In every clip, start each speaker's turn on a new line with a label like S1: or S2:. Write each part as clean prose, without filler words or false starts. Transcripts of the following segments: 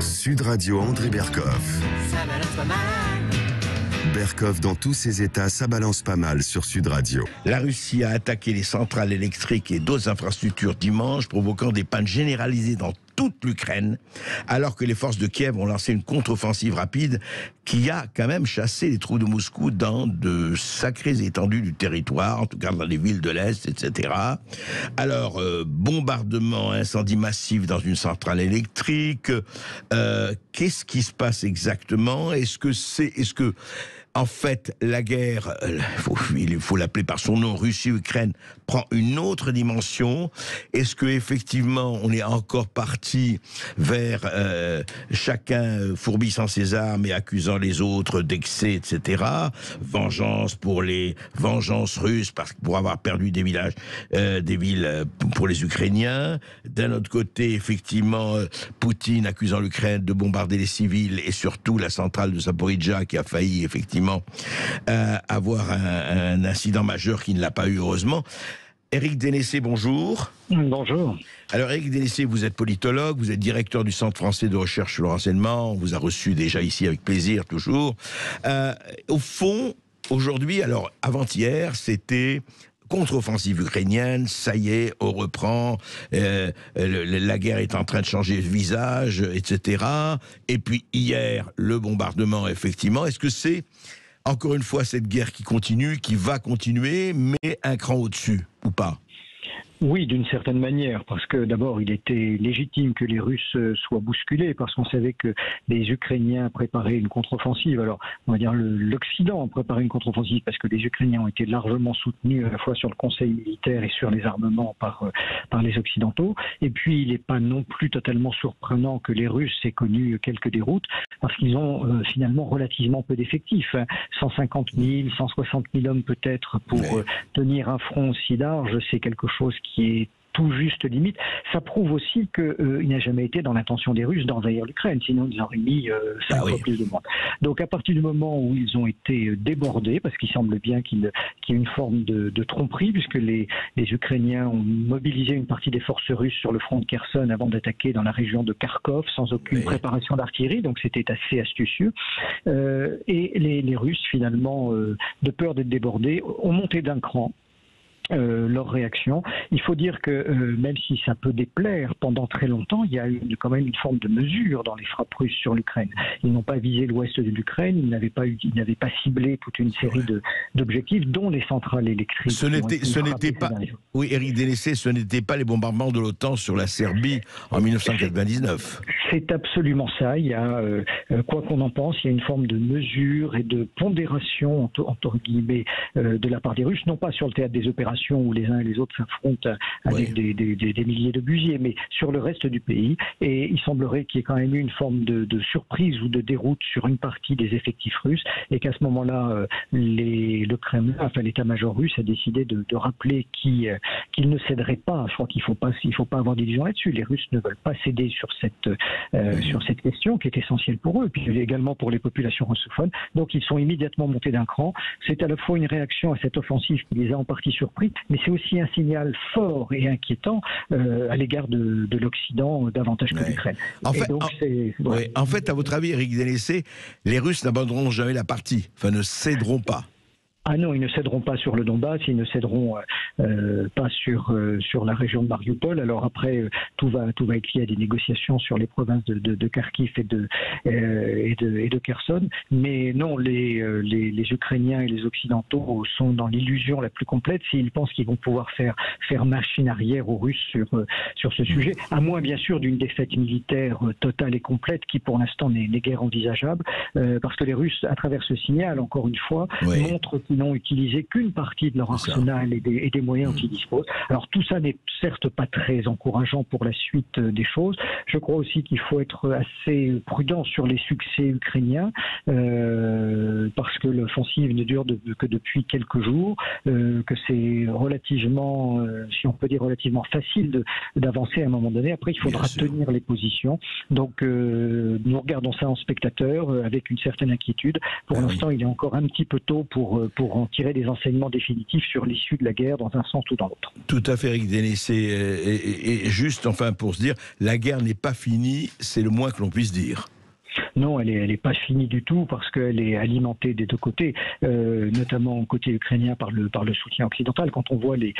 S1: Sud Radio André Berkoff.
S2: Ça balance pas mal.
S1: Berkoff dans tous ses états, ça balance pas mal sur Sud Radio.
S3: La Russie a attaqué les centrales électriques et d'autres infrastructures dimanche, provoquant des pannes généralisées dans toute l'Ukraine, alors que les forces de Kiev ont lancé une contre-offensive rapide qui a quand même chassé les troupes de Moscou dans de sacrées étendues du territoire, en tout cas dans les villes de l'Est, etc. Alors, bombardement, incendie massif dans une centrale électrique, qu'est-ce qui se passe exactement? Est-ce que en fait, la guerre, il faut l'appeler par son nom, Russie-Ukraine, prend une autre dimension? Est-ce que effectivement, on est encore parti vers chacun fourbissant ses armes et accusant les autres d'excès, etc. Vengeance russes pour avoir perdu des villages, des villes pour les Ukrainiens. D'un autre côté, effectivement, Poutine accusant l'Ukraine de bombarder les civils et surtout la centrale de Zaporijia qui a failli effectivement avoir un incident majeur qui ne l'a pas eu heureusement. Éric Dénessé, bonjour.
S4: Bonjour.
S3: Alors Éric Dénessé, vous êtes politologue, vous êtes directeur du Centre français de recherche sur le renseignement, on vous a reçu déjà ici avec plaisir toujours. Au fond, aujourd'hui, alors avant-hier, c'était contre-offensive ukrainienne, ça y est, on reprend, la guerre est en train de changer de visage, etc. Et puis hier, le bombardement, effectivement. Est-ce que c'est, encore une fois, cette guerre qui continue, qui va continuer, mais un cran au-dessus, ou pas ?
S4: Oui, d'une certaine manière, parce que d'abord, il était légitime que les Russes soient bousculés, parce qu'on savait que les Ukrainiens préparaient une contre-offensive. Alors, on va dire l'Occident préparait une contre-offensive, parce que les Ukrainiens ont été largement soutenus à la fois sur le Conseil militaire et sur les armements par les Occidentaux. Et puis, il n'est pas non plus totalement surprenant que les Russes aient connu quelques déroutes, parce qu'ils ont finalement relativement peu d'effectifs. 150 000, 160 000 hommes peut-être pour tenir un front aussi large, c'est quelque chose qui est tout juste limite. Ça prouve aussi qu'il n'a jamais été dans l'intention des Russes d'envahir l'Ukraine, sinon ils auraient mis 5 fois plus de monde. Donc à partir du moment où ils ont été débordés, parce qu'il semble bien qu'il y ait une forme de tromperie, puisque les Ukrainiens ont mobilisé une partie des forces russes sur le front de Kherson avant d'attaquer dans la région de Kharkov, sans aucune préparation d'artillerie, donc c'était assez astucieux. Et les Russes, finalement, de peur d'être débordés, ont monté d'un cran leur réaction. Il faut dire que même si ça peut déplaire, pendant très longtemps, il y a eu quand même une forme de mesure dans les frappes russes sur l'Ukraine. Ils n'ont pas visé l'ouest de l'Ukraine, ils n'avaient pas ciblé toute une série d'objectifs, dont les centrales électriques.
S3: Ce n'était pas, oui, Éric Dénessé, ce n'était pas les bombardements de l'OTAN sur la Serbie en 1999.
S4: C'est absolument ça. Il y a, quoi qu'on en pense, il y a une forme de mesure et de pondération entre guillemets de la part des Russes, non pas sur le théâtre des opérations où les uns et les autres s'affrontent avec des milliers de busiers, mais sur le reste du pays. Et il semblerait qu'il y ait quand même eu une forme de surprise ou de déroute sur une partie des effectifs russes, et qu'à ce moment-là, le Kremlin, enfin l'état-major russe, a décidé de rappeler qu'il ne céderait pas. Je crois qu'il ne faut pas avoir d'illusions là-dessus. Les Russes ne veulent pas céder sur cette question qui est essentielle pour eux, et puis également pour les populations russophones. Donc ils sont immédiatement montés d'un cran. C'est à la fois une réaction à cette offensive qui les a en partie surpris, mais c'est aussi un signal fort et inquiétant à l'égard de l'Occident davantage que l'Ukraine.
S3: En fait, à votre avis, Éric Dénessé, les Russes n'abandonneront jamais la partie, enfin ne céderont pas.
S4: Ah non, ils ne céderont pas sur le Donbass, ils ne céderont pas sur la région de Mariupol. Alors après, tout va être lié à des négociations sur les provinces de Kharkiv et de Kherson. Mais non, les Ukrainiens et les Occidentaux sont dans l'illusion la plus complète s'ils pensent qu'ils vont pouvoir faire machine arrière aux Russes sur ce sujet, à moins bien sûr d'une défaite militaire totale et complète qui pour l'instant n'est guère envisageable, parce que les Russes, à travers ce signal, encore une fois, montrent qu'ils n'ont utilisé qu'une partie de leur arsenal et des moyens dont ils disposent. Alors tout ça n'est certes pas très encourageant pour la suite des choses. Je crois aussi qu'il faut être assez prudent sur les succès ukrainiens, parce que l'offensive ne dure que depuis quelques jours, que c'est relativement, si on peut dire relativement facile d'avancer à un moment donné. Après, il faudra tenir les positions. Donc nous regardons ça en spectateur avec une certaine inquiétude. Pour l'instant, il est encore un petit peu tôt pour pour en tirer des enseignements définitifs sur l'issue de la guerre dans un sens ou dans l'autre.
S3: Tout à fait, Éric Dénessé. Et juste, enfin, pour se dire, la guerre n'est pas finie, c'est le moins que l'on puisse dire.
S4: Non, elle est pas finie du tout parce qu'elle est alimentée des deux côtés, notamment côté ukrainien par le soutien occidental. Quand on voit les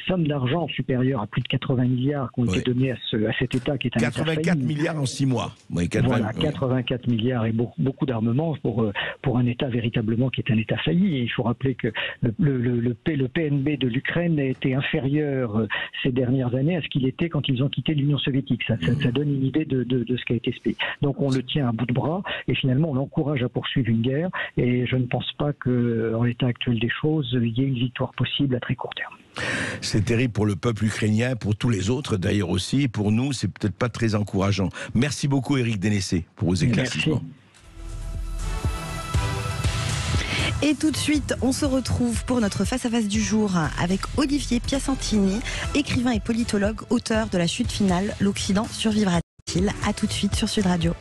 S4: sommes d'argent supérieures à plus de 80 milliards qui ont été données à cet État qui est un
S3: 84
S4: État failli.
S3: milliards en 6 mois. Oui,
S4: 84 milliards et beaucoup d'armements pour un État véritablement qui est un État failli. Et il faut rappeler que le PNB de l'Ukraine a été inférieur ces dernières années à ce qu'il était quand ils ont quitté l'Union soviétique. Ça donne une idée de ce qu'a été ce pays. Donc on le tient à bout de bras et finalement on l'encourage à poursuivre une guerre et je ne pense pas qu'en l'état actuel des choses il y ait une victoire possible à très court terme.
S3: C'est terrible pour le peuple ukrainien, pour tous les autres d'ailleurs aussi, pour nous c'est peut-être pas très encourageant. Merci beaucoup Éric Dénessé pour vos éclaircissements.
S5: Merci. Et tout de suite, on se retrouve pour notre face-à-face du jour avec Olivier Piacentini, écrivain et politologue, auteur de La chute finale, l'Occident survivra-t-il? À tout de suite sur Sud Radio.